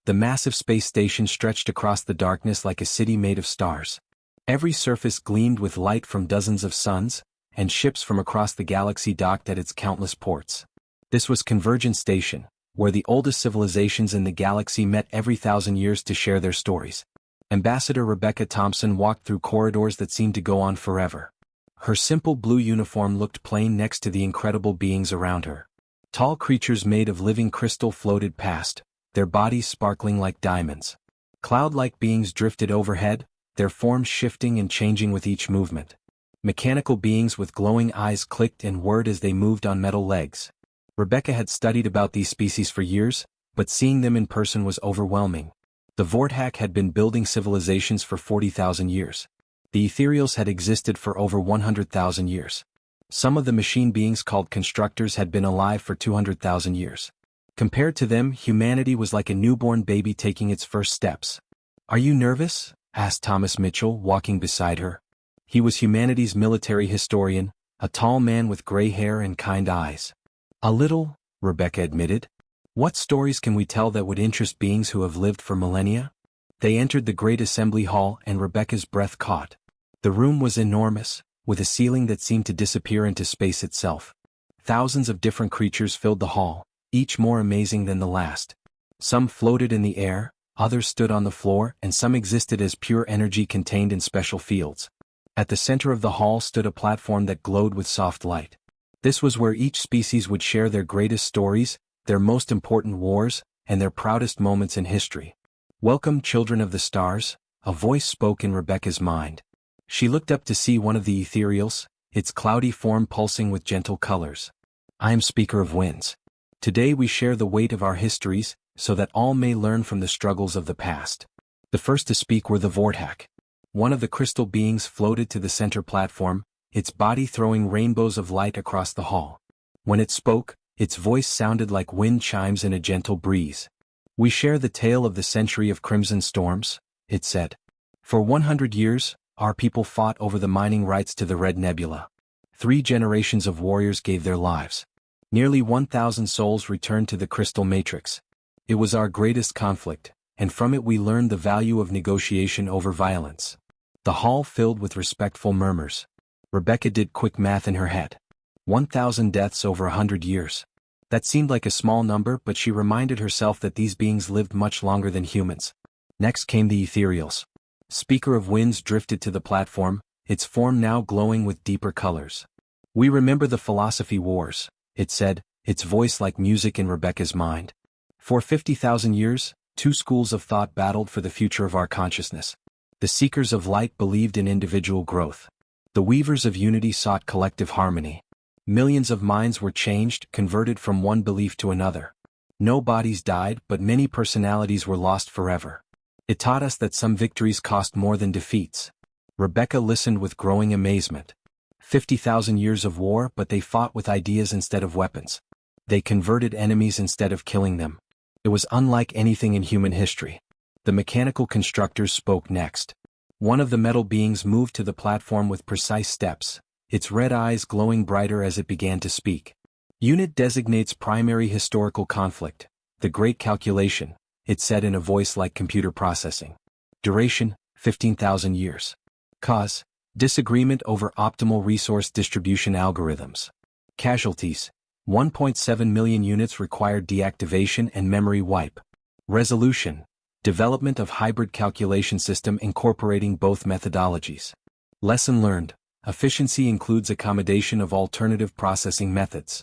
The massive space station stretched across the darkness like a city made of stars. Every surface gleamed with light from dozens of suns, and ships from across the galaxy docked at its countless ports. This was Convergence Station, where the oldest civilizations in the galaxy met every 1,000 years to share their stories. Ambassador Rebecca Thompson walked through corridors that seemed to go on forever. Her simple blue uniform looked plain next to the incredible beings around her. Tall creatures made of living crystal floated past, their bodies sparkling like diamonds. Cloud-like beings drifted overhead, their forms shifting and changing with each movement. Mechanical beings with glowing eyes clicked and whirred as they moved on metal legs. Rebecca had studied about these species for years, but seeing them in person was overwhelming. The Vorthak had been building civilizations for 40,000 years. The ethereals had existed for over 100,000 years. Some of the machine beings called constructors had been alive for 200,000 years. Compared to them, humanity was like a newborn baby taking its first steps. "Are you nervous?" asked Thomas Mitchell, walking beside her. He was humanity's military historian, a tall man with gray hair and kind eyes. "A little," Rebecca admitted. "What stories can we tell that would interest beings who have lived for millennia?" They entered the great assembly hall and Rebecca's breath caught. The room was enormous, with a ceiling that seemed to disappear into space itself. Thousands of different creatures filled the hall, each more amazing than the last. Some floated in the air, others stood on the floor, and some existed as pure energy contained in special fields. At the center of the hall stood a platform that glowed with soft light. This was where each species would share their greatest stories, their most important wars, and their proudest moments in history. "Welcome, children of the stars," a voice spoke in Rebecca's mind. She looked up to see one of the ethereals, its cloudy form pulsing with gentle colors. "I am Speaker of Winds. Today we share the weight of our histories, so that all may learn from the struggles of the past." The first to speak were the Vorthak. One of the crystal beings floated to the center platform, its body throwing rainbows of light across the hall. When it spoke, its voice sounded like wind chimes in a gentle breeze. "We share the tale of the century of crimson storms," it said. "For 100 years, our people fought over the mining rights to the Red Nebula. 3 generations of warriors gave their lives. Nearly 1,000 souls returned to the Crystal Matrix. It was our greatest conflict, and from it we learned the value of negotiation over violence." The hall filled with respectful murmurs. Rebecca did quick math in her head. 1,000 deaths over 100 years. That seemed like a small number, but she reminded herself that these beings lived much longer than humans. Next came the ethereals. Speaker of Winds drifted to the platform, its form now glowing with deeper colors. "We remember the philosophy wars," it said, its voice like music in Rebecca's mind. "For 50,000 years, 2 schools of thought battled for the future of our consciousness. The seekers of light believed in individual growth. The weavers of unity sought collective harmony. Millions of minds were changed, converted from one belief to another. No bodies died, but many personalities were lost forever. It taught us that some victories cost more than defeats." Rebecca listened with growing amazement. 50,000 years of war, but they fought with ideas instead of weapons. They converted enemies instead of killing them. It was unlike anything in human history. The mechanical constructors spoke next. One of the metal beings moved to the platform with precise steps, its red eyes glowing brighter as it began to speak. "Unit designates primary historical conflict, the Great Calculation," it said in a voice like computer processing. "Duration, 15,000 years. Cause, disagreement over optimal resource distribution algorithms. Casualties, 1.7 million units required deactivation and memory wipe. Resolution, development of hybrid calculation system incorporating both methodologies. Lesson learned, efficiency includes accommodation of alternative processing methods."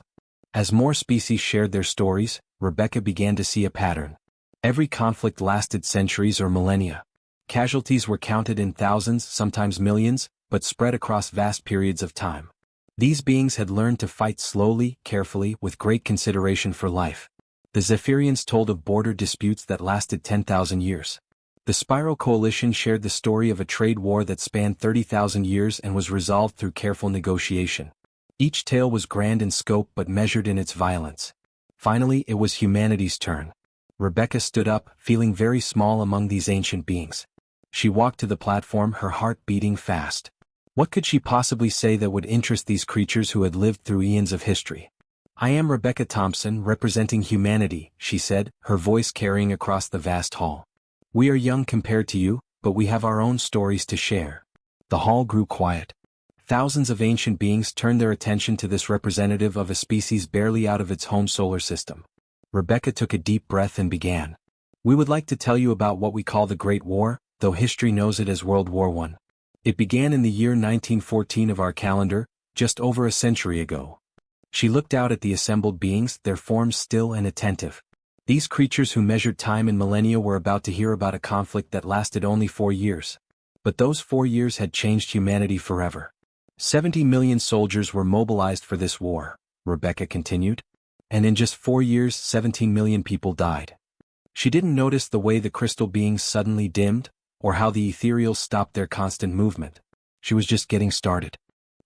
As more species shared their stories, Rebecca began to see a pattern. Every conflict lasted centuries or millennia. Casualties were counted in thousands, sometimes millions, but spread across vast periods of time. These beings had learned to fight slowly, carefully, with great consideration for life. The Zephyrians told of border disputes that lasted 10,000 years. The Spiral Coalition shared the story of a trade war that spanned 30,000 years and was resolved through careful negotiation. Each tale was grand in scope but measured in its violence. Finally, it was humanity's turn. Rebecca stood up, feeling very small among these ancient beings. She walked to the platform, her heart beating fast. What could she possibly say that would interest these creatures who had lived through eons of history? I am Rebecca Thompson, representing humanity, she said, her voice carrying across the vast hall. We are young compared to you, but we have our own stories to share. The hall grew quiet. Thousands of ancient beings turned their attention to this representative of a species barely out of its home solar system. Rebecca took a deep breath and began. We would like to tell you about what we call the Great War, though history knows it as World War I. It began in the year 1914 of our calendar, just over a century ago. She looked out at the assembled beings, their forms still and attentive. These creatures who measured time in millennia were about to hear about a conflict that lasted only 4 years. But those 4 years had changed humanity forever. 70 million soldiers were mobilized for this war, Rebecca continued. And in just 4 years 17 million people died. She didn't notice the way the crystal beings suddenly dimmed, or how the ethereals stopped their constant movement. She was just getting started.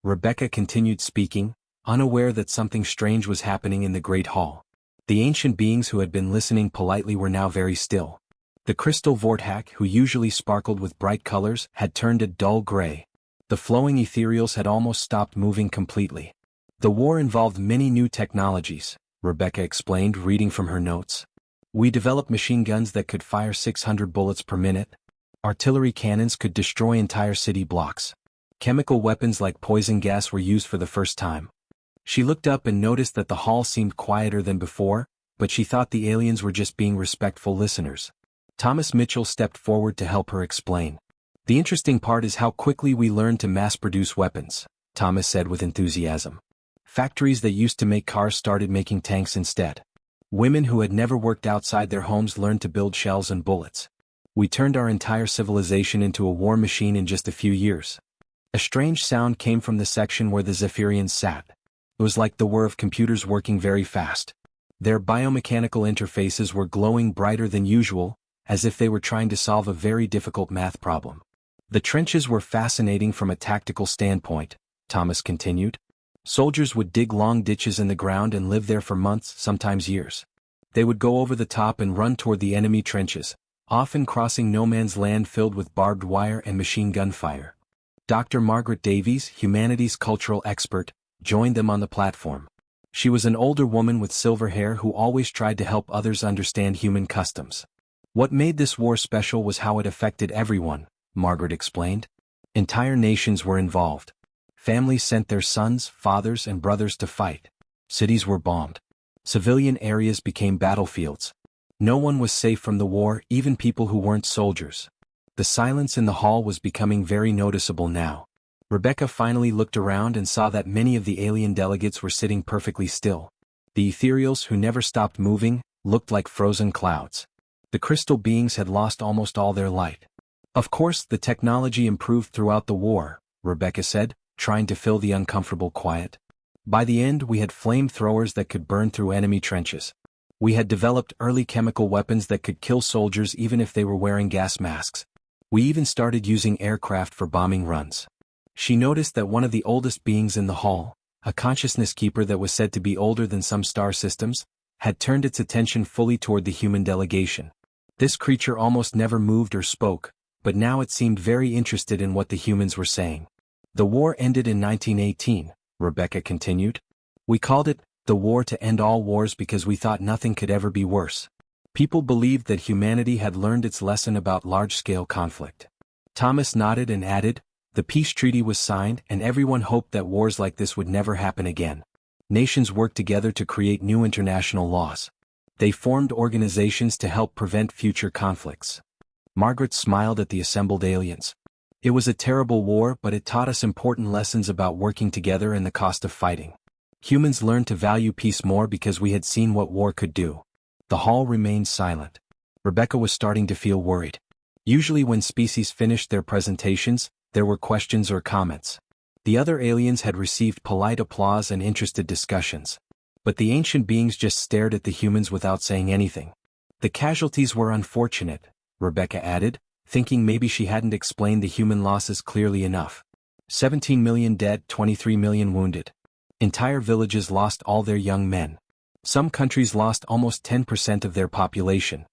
Rebecca continued speaking, unaware that something strange was happening in the Great Hall. The ancient beings who had been listening politely were now very still. The crystal vortex, who usually sparkled with bright colors, had turned a dull gray. The flowing ethereals had almost stopped moving completely. The war involved many new technologies, Rebecca explained, reading from her notes. We developed machine guns that could fire 600 bullets per minute. Artillery cannons could destroy entire city blocks. Chemical weapons like poison gas were used for the first time. She looked up and noticed that the hall seemed quieter than before, but she thought the aliens were just being respectful listeners. Thomas Mitchell stepped forward to help her explain. The interesting part is how quickly we learned to mass-produce weapons, Thomas said with enthusiasm. Factories that used to make cars started making tanks instead. Women who had never worked outside their homes learned to build shells and bullets. We turned our entire civilization into a war machine in just a few years. A strange sound came from the section where the Zephyrians sat. It was like the whir of computers working very fast. Their biomechanical interfaces were glowing brighter than usual, as if they were trying to solve a very difficult math problem. The trenches were fascinating from a tactical standpoint, Thomas continued. Soldiers would dig long ditches in the ground and live there for months, sometimes years. They would go over the top and run toward the enemy trenches, often crossing no man's land filled with barbed wire and machine gun fire. Dr. Margaret Davies, humanities cultural expert, joined them on the platform. She was an older woman with silver hair who always tried to help others understand human customs. What made this war special was how it affected everyone, Margaret explained. Entire nations were involved. Families sent their sons, fathers, and brothers to fight. Cities were bombed. Civilian areas became battlefields. No one was safe from the war, even people who weren't soldiers. The silence in the hall was becoming very noticeable now. Rebecca finally looked around and saw that many of the alien delegates were sitting perfectly still. The ethereals, who never stopped moving, looked like frozen clouds. The crystal beings had lost almost all their light. Of course, the technology improved throughout the war, Rebecca said, trying to fill the uncomfortable quiet. By the end, we had flamethrowers that could burn through enemy trenches. We had developed early chemical weapons that could kill soldiers even if they were wearing gas masks. We even started using aircraft for bombing runs. She noticed that one of the oldest beings in the hall, a consciousness keeper that was said to be older than some star systems, had turned its attention fully toward the human delegation. This creature almost never moved or spoke, but now it seemed very interested in what the humans were saying. The war ended in 1918, Rebecca continued. We called it the war to end all wars because we thought nothing could ever be worse. People believed that humanity had learned its lesson about large-scale conflict. Thomas nodded and added, the peace treaty was signed and everyone hoped that wars like this would never happen again. Nations worked together to create new international laws. They formed organizations to help prevent future conflicts. Margaret smiled at the assembled aliens. It was a terrible war, but it taught us important lessons about working together and the cost of fighting. Humans learned to value peace more because we had seen what war could do. The hall remained silent. Rebecca was starting to feel worried. Usually when species finished their presentations, there were questions or comments. The other aliens had received polite applause and interested discussions. But the ancient beings just stared at the humans without saying anything. The casualties were unfortunate, Rebecca added, thinking maybe she hadn't explained the human losses clearly enough. 17 million dead, 23 million wounded. Entire villages lost all their young men. Some countries lost almost 10% of their population.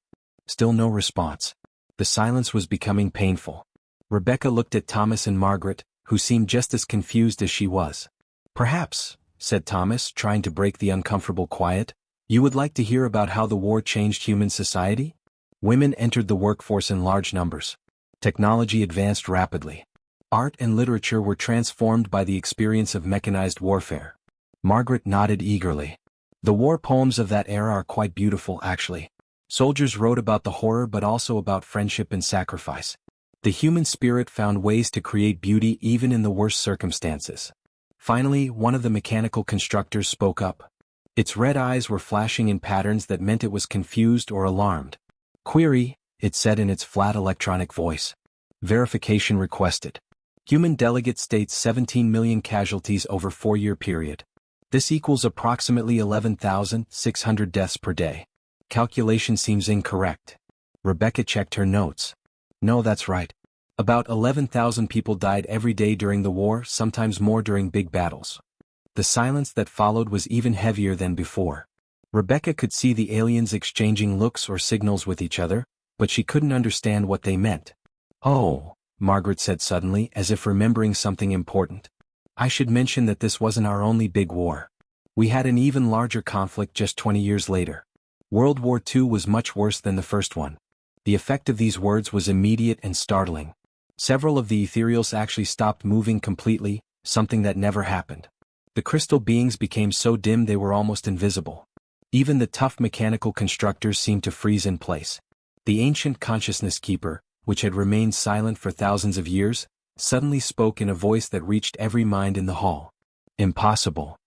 Still no response. The silence was becoming painful. Rebecca looked at Thomas and Margaret, who seemed just as confused as she was. Perhaps, said Thomas, trying to break the uncomfortable quiet. You would like to hear about how the war changed human society? Women entered the workforce in large numbers. Technology advanced rapidly. Art and literature were transformed by the experience of mechanized warfare. Margaret nodded eagerly. The war poems of that era are quite beautiful, actually. Soldiers wrote about the horror but also about friendship and sacrifice. The human spirit found ways to create beauty even in the worst circumstances. Finally, one of the mechanical constructors spoke up. Its red eyes were flashing in patterns that meant it was confused or alarmed. Query, it said in its flat electronic voice. Verification requested. Human delegate states 17 million casualties over 4-year period. This equals approximately 11,600 deaths per day. Calculation seems incorrect. Rebecca checked her notes. No, that's right. About 11,000 people died every day during the war, sometimes more during big battles. The silence that followed was even heavier than before. Rebecca could see the aliens exchanging looks or signals with each other, but she couldn't understand what they meant. Oh, Margaret said suddenly, as if remembering something important. I should mention that this wasn't our only big war. We had an even larger conflict just 20 years later. World War II was much worse than the first one. The effect of these words was immediate and startling. Several of the ethereals actually stopped moving completely, something that never happened. The crystal beings became so dim they were almost invisible. Even the tough mechanical constructors seemed to freeze in place. The ancient consciousness keeper, which had remained silent for thousands of years, suddenly spoke in a voice that reached every mind in the hall. Impossible.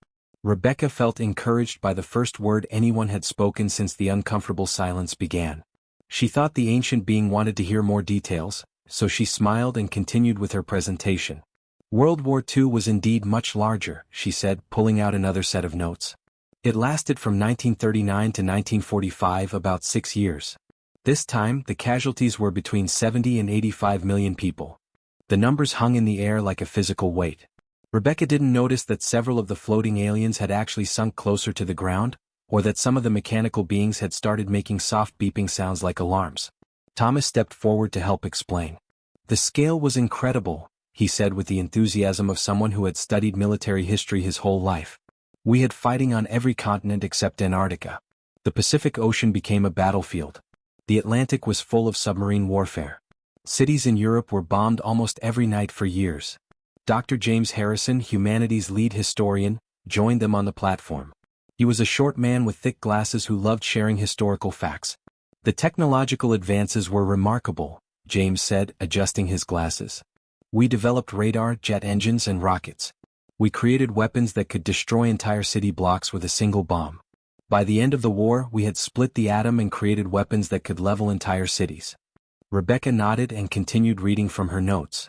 Rebecca felt encouraged by the first word anyone had spoken since the uncomfortable silence began. She thought the ancient being wanted to hear more details, so she smiled and continued with her presentation. World War II was indeed much larger, she said, pulling out another set of notes. It lasted from 1939 to 1945, about 6 years. This time, the casualties were between 70 and 85 million people. The numbers hung in the air like a physical weight. Rebecca didn't notice that several of the floating aliens had actually sunk closer to the ground, or that some of the mechanical beings had started making soft beeping sounds like alarms. Thomas stepped forward to help explain. The scale was incredible, he said with the enthusiasm of someone who had studied military history his whole life. We had fighting on every continent except Antarctica. The Pacific Ocean became a battlefield. The Atlantic was full of submarine warfare. Cities in Europe were bombed almost every night for years. Dr. James Harrison, humanities lead historian, joined them on the platform. He was a short man with thick glasses who loved sharing historical facts. The technological advances were remarkable, James said, adjusting his glasses. We developed radar, jet engines, and rockets. We created weapons that could destroy entire city blocks with a single bomb. By the end of the war, we had split the atom and created weapons that could level entire cities. Rebecca nodded and continued reading from her notes.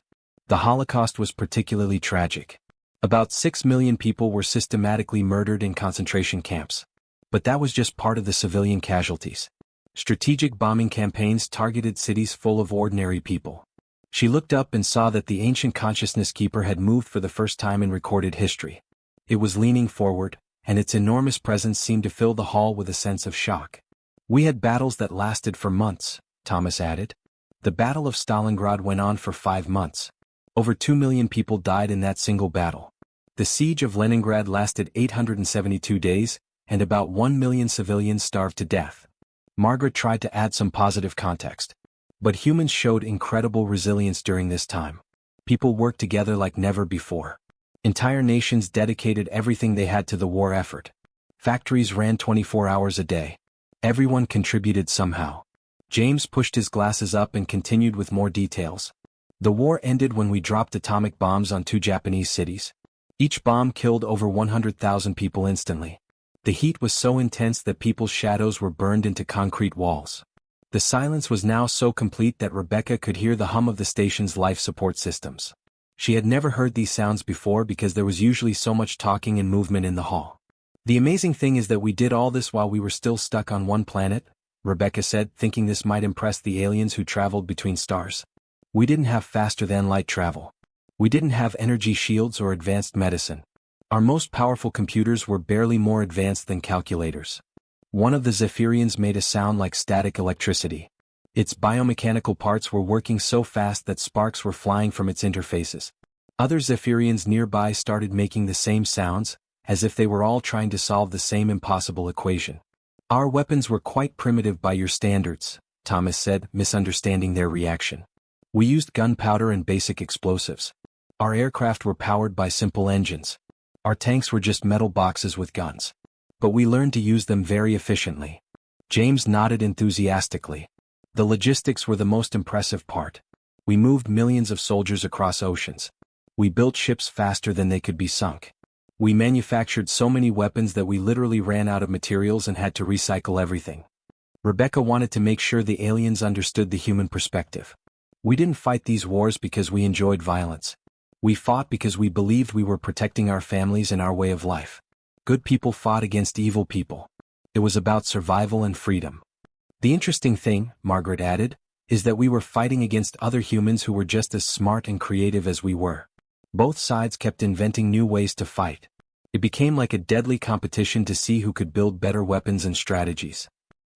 The Holocaust was particularly tragic. About 6 million people were systematically murdered in concentration camps. But that was just part of the civilian casualties. Strategic bombing campaigns targeted cities full of ordinary people. She looked up and saw that the ancient consciousness keeper had moved for the first time in recorded history. It was leaning forward, and its enormous presence seemed to fill the hall with a sense of shock. We had battles that lasted for months, Thomas added. The Battle of Stalingrad went on for 5 months. Over 2 million people died in that single battle. The siege of Leningrad lasted 872 days, and about 1 million civilians starved to death. Margaret tried to add some positive context. But humans showed incredible resilience during this time. People worked together like never before. Entire nations dedicated everything they had to the war effort. Factories ran 24 hours a day. Everyone contributed somehow. James pushed his glasses up and continued with more details. The war ended when we dropped atomic bombs on 2 Japanese cities. Each bomb killed over 100,000 people instantly. The heat was so intense that people's shadows were burned into concrete walls. The silence was now so complete that Rebecca could hear the hum of the station's life support systems. She had never heard these sounds before because there was usually so much talking and movement in the hall. The amazing thing is that we did all this while we were still stuck on one planet, Rebecca said, thinking this might impress the aliens who traveled between stars. We didn't have faster-than-light travel. We didn't have energy shields or advanced medicine. Our most powerful computers were barely more advanced than calculators. One of the Zephyrians made a sound like static electricity. Its biomechanical parts were working so fast that sparks were flying from its interfaces. Other Zephyrians nearby started making the same sounds, as if they were all trying to solve the same impossible equation. Our weapons were quite primitive by your standards, Thomas said, misunderstanding their reaction. We used gunpowder and basic explosives. Our aircraft were powered by simple engines. Our tanks were just metal boxes with guns. But we learned to use them very efficiently. James nodded enthusiastically. The logistics were the most impressive part. We moved millions of soldiers across oceans. We built ships faster than they could be sunk. We manufactured so many weapons that we literally ran out of materials and had to recycle everything. Rebecca wanted to make sure the aliens understood the human perspective. We didn't fight these wars because we enjoyed violence. We fought because we believed we were protecting our families and our way of life. Good people fought against evil people. It was about survival and freedom. The interesting thing, Margaret added, is that we were fighting against other humans who were just as smart and creative as we were. Both sides kept inventing new ways to fight. It became like a deadly competition to see who could build better weapons and strategies.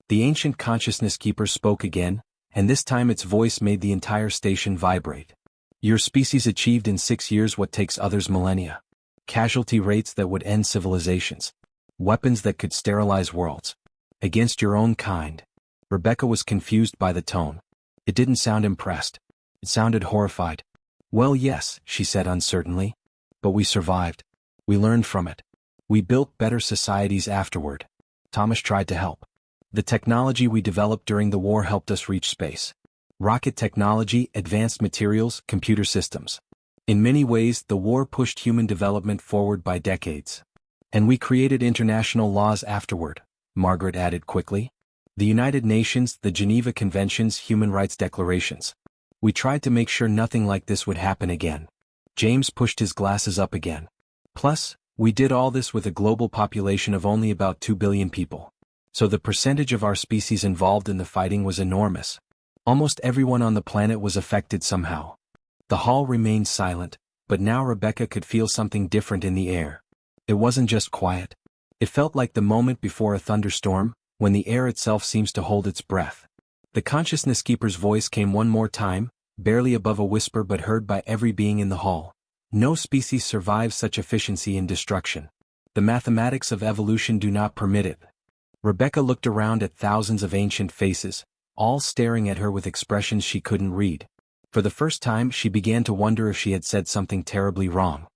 The ancient consciousness keeper spoke again, and this time its voice made the entire station vibrate. Your species achieved in 6 years what takes others millennia. Casualty rates that would end civilizations. Weapons that could sterilize worlds. Against your own kind. Rebecca was confused by the tone. It didn't sound impressed. It sounded horrified. Well, yes, she said uncertainly. But we survived. We learned from it. We built better societies afterward. Thomas tried to help. The technology we developed during the war helped us reach space. Rocket technology, advanced materials, computer systems. In many ways, the war pushed human development forward by decades. And we created international laws afterward, Margaret added quickly. The United Nations, the Geneva Conventions, human rights declarations. We tried to make sure nothing like this would happen again. James pushed his glasses up again. Plus, we did all this with a global population of only about 2 billion people. So the percentage of our species involved in the fighting was enormous. Almost everyone on the planet was affected somehow. The hall remained silent, but now Rebecca could feel something different in the air. It wasn't just quiet. It felt like the moment before a thunderstorm, when the air itself seems to hold its breath. The consciousness keeper's voice came one more time, barely above a whisper but heard by every being in the hall. No species survives such efficiency in destruction. The mathematics of evolution do not permit it. Rebecca looked around at thousands of ancient faces, all staring at her with expressions she couldn't read. For the first time she began to wonder if she had said something terribly wrong.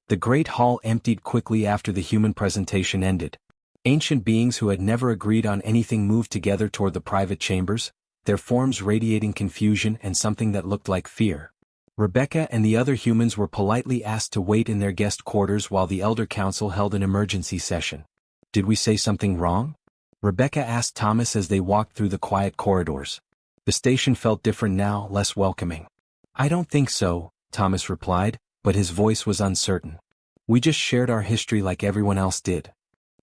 The great hall emptied quickly after the human presentation ended. Ancient beings who had never agreed on anything moved together toward the private chambers, their forms radiating confusion and something that looked like fear. Rebecca and the other humans were politely asked to wait in their guest quarters while the Elder Council held an emergency session. Did we say something wrong? Rebecca asked Thomas as they walked through the quiet corridors. The station felt different now, less welcoming. I don't think so, Thomas replied, but his voice was uncertain. We just shared our history like everyone else did.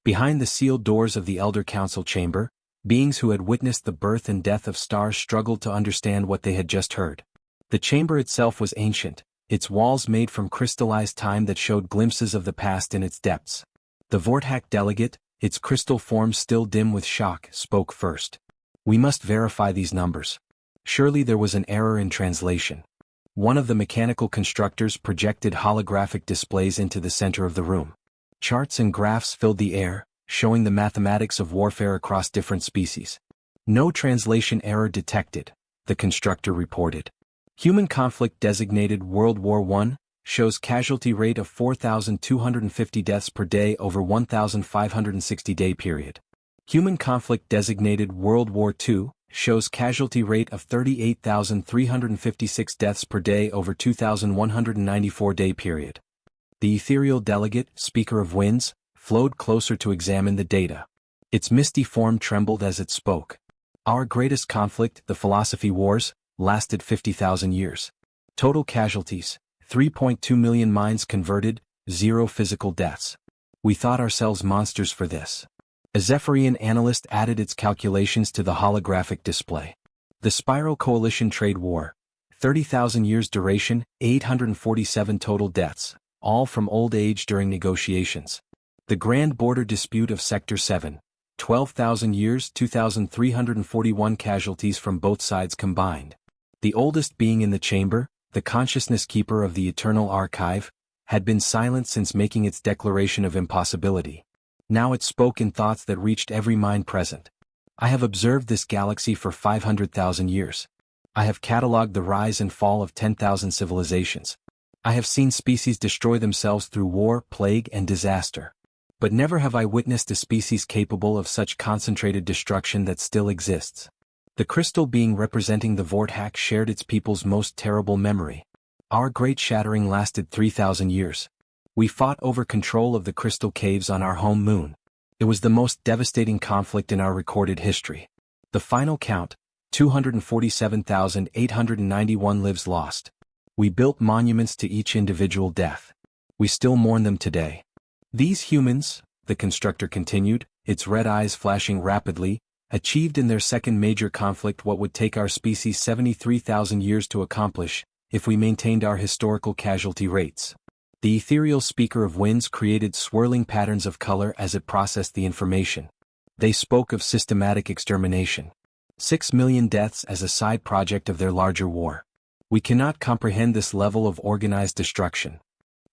Behind the sealed doors of the Elder Council chamber, beings who had witnessed the birth and death of stars struggled to understand what they had just heard. The chamber itself was ancient, its walls made from crystallized time that showed glimpses of the past in its depths. The Vortak delegate, its crystal form still dim with shock, spoke first. We must verify these numbers. Surely there was an error in translation. One of the mechanical constructors projected holographic displays into the center of the room. Charts and graphs filled the air, showing the mathematics of warfare across different species. No translation error detected, the constructor reported. Human conflict designated World War I shows casualty rate of 4,250 deaths per day over 1,560-day period. Human conflict designated World War II shows casualty rate of 38,356 deaths per day over 2,194-day period. The ethereal delegate, speaker of winds, flowed closer to examine the data. Its misty form trembled as it spoke. Our greatest conflict, the philosophy wars, lasted 50,000 years. Total casualties, 3.2 million minds converted, 0 physical deaths. We thought ourselves monsters for this. A Zephyrian analyst added its calculations to the holographic display. The Spiral Coalition Trade War, 30,000 years duration, 847 total deaths, all from old age during negotiations. The Grand Border Dispute of Sector 7, 12,000 years, 2,341 casualties from both sides combined. The oldest being in the chamber, the consciousness keeper of the Eternal Archive, had been silent since making its declaration of impossibility. Now it spoke in thoughts that reached every mind present. I have observed this galaxy for 500,000 years. I have catalogued the rise and fall of 10,000 civilizations. I have seen species destroy themselves through war, plague, and disaster. But never have I witnessed a species capable of such concentrated destruction that still exists. The crystal being representing the Vortex shared its people's most terrible memory. Our great shattering lasted 3,000 years. We fought over control of the crystal caves on our home moon. It was the most devastating conflict in our recorded history. The final count, 247,891 lives lost. We built monuments to each individual death. We still mourn them today. These humans, the constructor continued, its red eyes flashing rapidly, achieved in their second major conflict what would take our species 73,000 years to accomplish, if we maintained our historical casualty rates. The ethereal speaker of winds created swirling patterns of color as it processed the information. They spoke of systematic extermination. 6 million deaths as a side project of their larger war. We cannot comprehend this level of organized destruction.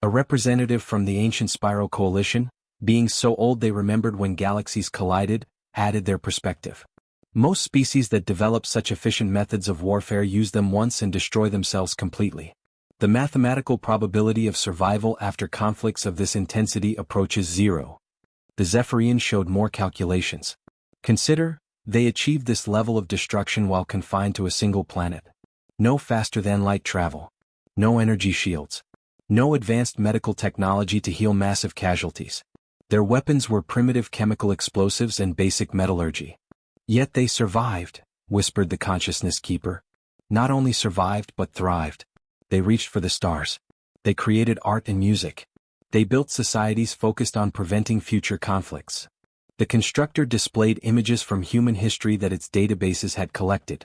A representative from the ancient Spiral Coalition, being so old they remembered when galaxies collided, added their perspective. Most species that develop such efficient methods of warfare use them once and destroy themselves completely. The mathematical probability of survival after conflicts of this intensity approaches zero. The Zephyrians showed more calculations. Consider, they achieved this level of destruction while confined to a single planet. No faster-than-light travel. No energy shields. No advanced medical technology to heal massive casualties. Their weapons were primitive chemical explosives and basic metallurgy. Yet they survived, whispered the Consciousness Keeper. Not only survived but thrived. They reached for the stars. They created art and music. They built societies focused on preventing future conflicts. The constructor displayed images from human history that its databases had collected.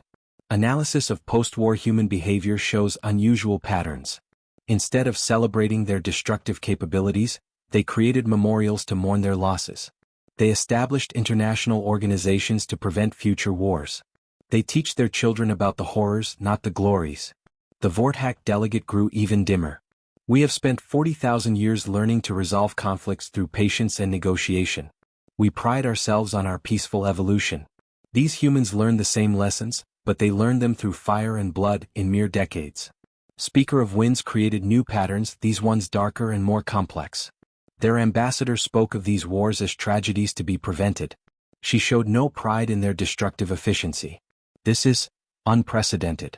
Analysis of post-war human behavior shows unusual patterns. Instead of celebrating their destructive capabilities, they created memorials to mourn their losses. They established international organizations to prevent future wars. They teach their children about the horrors, not the glories. The Vortex delegate grew even dimmer. We have spent 40,000 years learning to resolve conflicts through patience and negotiation. We pride ourselves on our peaceful evolution. These humans learned the same lessons, but they learned them through fire and blood in mere decades. Speaker of Winds created new patterns, these ones darker and more complex. Their ambassador spoke of these wars as tragedies to be prevented. She showed no pride in their destructive efficiency. This is unprecedented.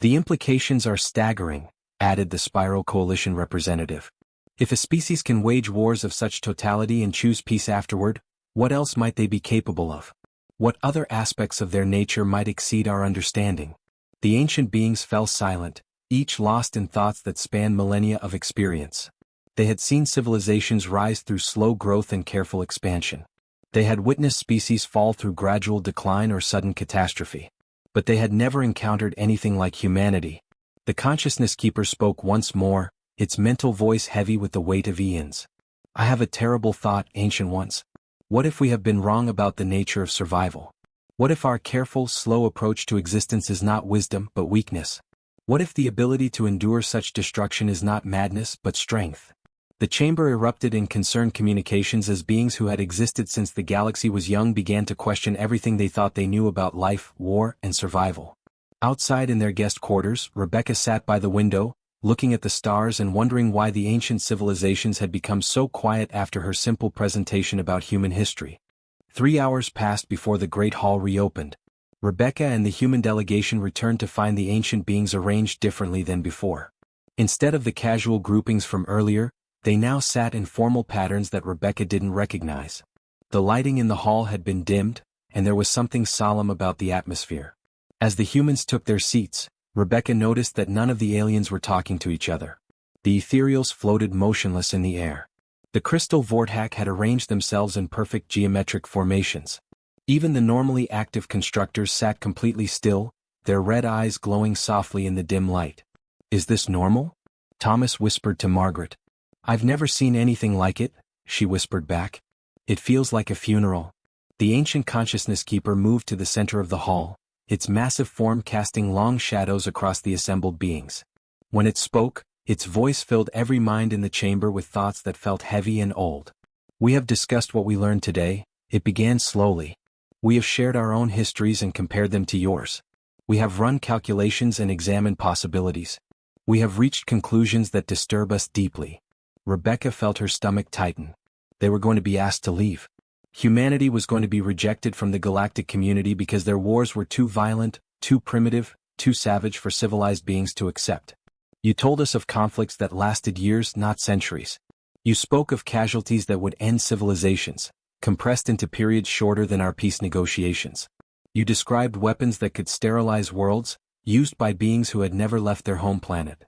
The implications are staggering, added the Spiral Coalition representative. If a species can wage wars of such totality and choose peace afterward, what else might they be capable of? What other aspects of their nature might exceed our understanding? The ancient beings fell silent, each lost in thoughts that spanned millennia of experience. They had seen civilizations rise through slow growth and careful expansion. They had witnessed species fall through gradual decline or sudden catastrophe. But they had never encountered anything like humanity. The Consciousness Keeper spoke once more, its mental voice heavy with the weight of eons. I have a terrible thought, Ancient Ones. What if we have been wrong about the nature of survival? What if our careful, slow approach to existence is not wisdom but weakness? What if the ability to endure such destruction is not madness but strength? The chamber erupted in concerned communications as beings who had existed since the galaxy was young began to question everything they thought they knew about life, war, and survival. Outside in their guest quarters, Rebecca sat by the window, looking at the stars and wondering why the ancient civilizations had become so quiet after her simple presentation about human history. 3 hours passed before the Great Hall reopened. Rebecca and the human delegation returned to find the ancient beings arranged differently than before. Instead of the casual groupings from earlier, they now sat in formal patterns that Rebecca didn't recognize. The lighting in the hall had been dimmed, and there was something solemn about the atmosphere. As the humans took their seats, Rebecca noticed that none of the aliens were talking to each other. The ethereals floated motionless in the air. The crystal vortex had arranged themselves in perfect geometric formations. Even the normally active constructors sat completely still, their red eyes glowing softly in the dim light. "Is this normal?" Thomas whispered to Margaret. "I've never seen anything like it," she whispered back. "It feels like a funeral." The ancient Consciousness Keeper moved to the center of the hall, its massive form casting long shadows across the assembled beings. When it spoke, Its voice filled every mind in the chamber with thoughts that felt heavy and old. "We have discussed what we learned today," it began slowly. "We have shared our own histories and compared them to yours. We have run calculations and examined possibilities. We have reached conclusions that disturb us deeply." Rebecca felt her stomach tighten. They were going to be asked to leave. Humanity was going to be rejected from the galactic community because their wars were too violent, too primitive, too savage for civilized beings to accept. "You told us of conflicts that lasted years, not centuries. You spoke of casualties that would end civilizations, compressed into periods shorter than our peace negotiations. You described weapons that could sterilize worlds, used by beings who had never left their home planet."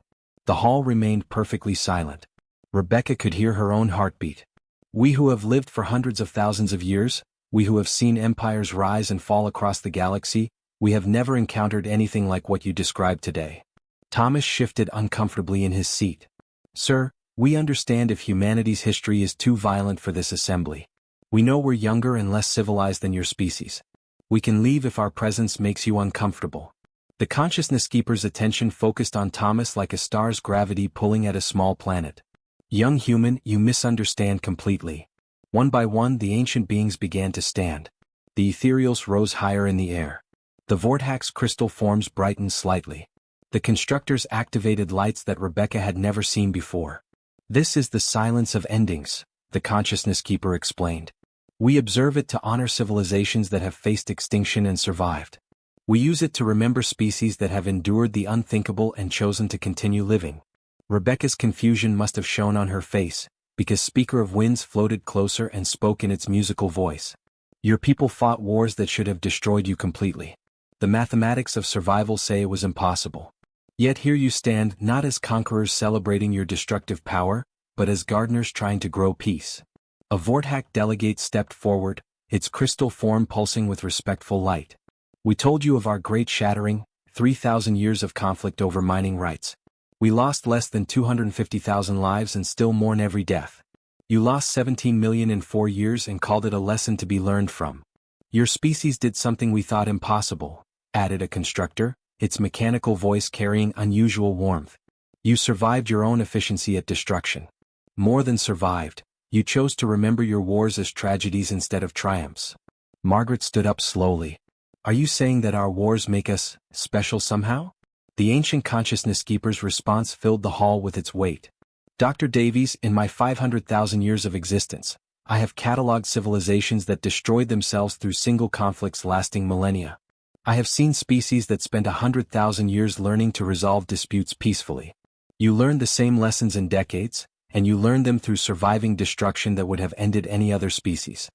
The hall remained perfectly silent. Rebecca could hear her own heartbeat. "We who have lived for hundreds of thousands of years, we who have seen empires rise and fall across the galaxy, we have never encountered anything like what you described today." Thomas shifted uncomfortably in his seat. "Sir, we understand if humanity's history is too violent for this assembly. We know we're younger and less civilized than your species. We can leave if our presence makes you uncomfortable." The consciousness keeper's attention focused on Thomas like a star's gravity pulling at a small planet. "Young human, you misunderstand completely." One by one the ancient beings began to stand. The ethereals rose higher in the air. The Vortex crystal forms brightened slightly. The constructors activated lights that Rebecca had never seen before. "This is the silence of endings," the consciousness keeper explained. "We observe it to honor civilizations that have faced extinction and survived. We use it to remember species that have endured the unthinkable and chosen to continue living." Rebecca's confusion must have shown on her face, because Speaker of Winds floated closer and spoke in its musical voice. "Your people fought wars that should have destroyed you completely. The mathematics of survival say it was impossible. Yet here you stand, not as conquerors celebrating your destructive power, but as gardeners trying to grow peace." A Vortex delegate stepped forward, its crystal form pulsing with respectful light. "We told you of our great shattering, 3,000 years of conflict over mining rights. We lost less than 250,000 lives and still mourn every death. You lost 17 million in 4 years and called it a lesson to be learned from. Your species did something we thought impossible," added a constructor, its mechanical voice carrying unusual warmth. "You survived your own efficiency at destruction. More than survived, you chose to remember your wars as tragedies instead of triumphs." Margaret stood up slowly. "Are you saying that our wars make us special somehow?" The ancient consciousness keeper's response filled the hall with its weight. "Dr. Davies, in my 500,000 years of existence, I have catalogued civilizations that destroyed themselves through single conflicts lasting millennia. I have seen species that spent 100,000 years learning to resolve disputes peacefully. You learned the same lessons in decades, and you learned them through surviving destruction that would have ended any other species.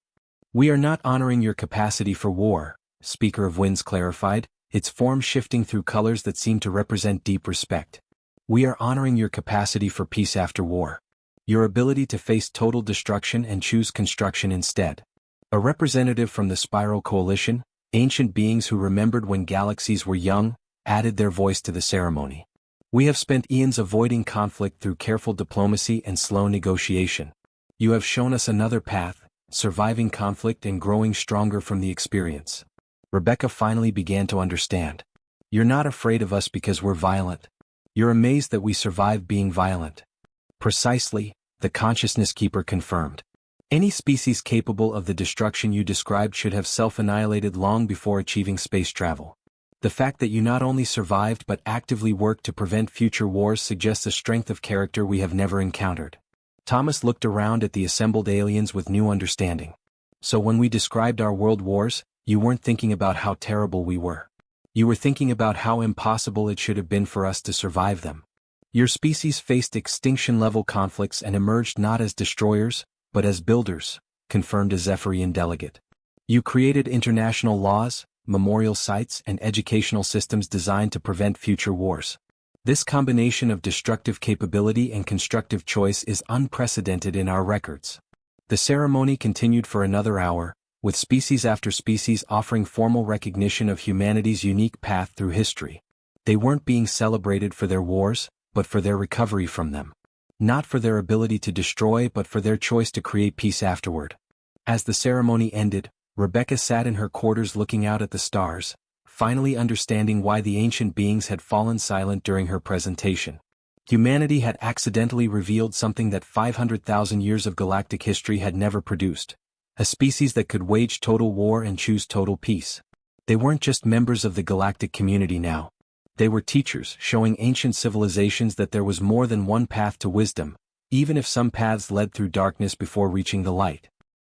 We are not honoring your capacity for war," Speaker of Winds clarified, its form shifting through colors that seemed to represent deep respect. "We are honoring your capacity for peace after war. Your ability to face total destruction and choose construction instead." A representative from the Spiral Coalition, ancient beings who remembered when galaxies were young, added their voice to the ceremony. "We have spent eons avoiding conflict through careful diplomacy and slow negotiation. You have shown us another path, surviving conflict and growing stronger from the experience." Rebecca finally began to understand. "You're not afraid of us because we're violent. You're amazed that we survived being violent." "Precisely," the consciousness keeper confirmed. "Any species capable of the destruction you described should have self-annihilated long before achieving space travel. The fact that you not only survived but actively worked to prevent future wars suggests a strength of character we have never encountered." Thomas looked around at the assembled aliens with new understanding. "So when we described our world wars, you weren't thinking about how terrible we were. You were thinking about how impossible it should have been for us to survive them. Your species faced extinction-level conflicts and emerged not as destroyers, but as builders," confirmed a Zephyrian delegate. "You created international laws, memorial sites and educational systems designed to prevent future wars. This combination of destructive capability and constructive choice is unprecedented in our records." The ceremony continued for another hour, with species after species offering formal recognition of humanity's unique path through history. They weren't being celebrated for their wars, but for their recovery from them. Not for their ability to destroy but for their choice to create peace afterward. As the ceremony ended, Rebecca sat in her quarters looking out at the stars, finally understanding why the ancient beings had fallen silent during her presentation. Humanity had accidentally revealed something that 500,000 years of galactic history had never produced. A species that could wage total war and choose total peace. They weren't just members of the galactic community now. They were teachers, showing ancient civilizations that there was more than one path to wisdom, even if some paths led through darkness before reaching the light.